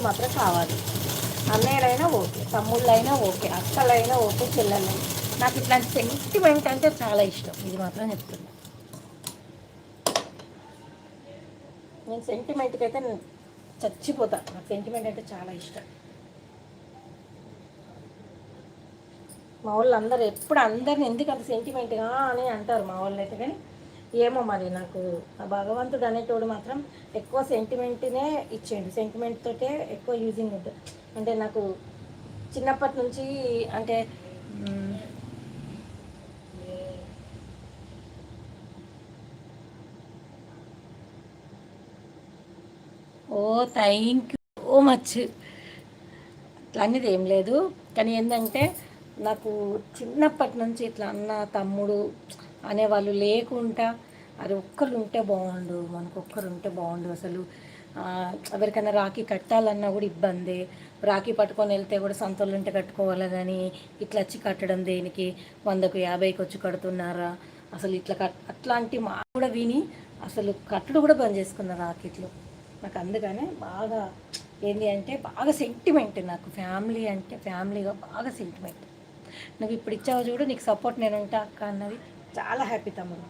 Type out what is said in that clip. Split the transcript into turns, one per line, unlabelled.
మాత్రం కావాలి. అన్నయ్యలైనా okay, తమ్ముళ్ళైనా okay, అక్కలైనా okay, చెల్లెళ్ళైనా. నాకు ఇట్లాంటి సెంటిమెంట్ అంటే చాలా ఇష్టం. ఇది మాత్రం చెప్తున్నా. నేను సెంటిమెంట్కి అయితే చచ్చిపోతా. నాకు సెంటిమెంట్ అంటే చాలా ఇష్టం. మా వాళ్ళు అందరు ఎప్పుడు అందరిని ఎందుకు అంత సెంటిమెంట్గా అని అంటారు మా వాళ్ళు అయితే. కానీ ఏమో మరి నాకు ఆ భగవంతుడు అనేటోడు మాత్రం ఎక్కువ సెంటిమెంట్నే ఇచ్చేయండి. సెంటిమెంట్ తోటే ఎక్కువ యూజింగ్ ఉంటుంది. అంటే నాకు చిన్నప్పటి నుంచి అంటే ఓ థ్యాంక్ యూ సో మచ్. అట్లా అనేది ఏం లేదు. కానీ ఏంటంటే నాకు చిన్నప్పటి నుంచి ఇట్లా అన్న తమ్ముడు అనేవాళ్ళు లేకుండా అది ఒక్కరు ఉంటే బాగుండు, మనకు ఒక్కరు ఉంటే బాగుండు. అసలు ఎవరికైనా రాఖీ కట్టాలన్నా కూడా ఇబ్బంది. రాఖీ పట్టుకొని వెళ్తే కూడా సంతోళ్ళు ఉంటే కట్టుకోవాలి, కానీ ఇట్లా వచ్చి కట్టడం దేనికి, 100కు 50కి వచ్చి కడుతున్నారా అసలు ఇట్లా అట్లాంటి మా కూడా విని అసలు కట్టుడు కూడా బంద్ చేసుకున్న రాఖీట్లు. నాకు అందుకనే బాగా ఏంటి అంటే బాగా సెంటిమెంట్. నాకు ఫ్యామిలీ అంటే ఫ్యామిలీగా బాగా సెంటిమెంట్. నువ్వు ఇప్పుడు ఇచ్చావు చూడు, నీకు సపోర్ట్ నేను ఉంటా అక్క అన్నది చాలా హ్యాపీ తమ్ముడు.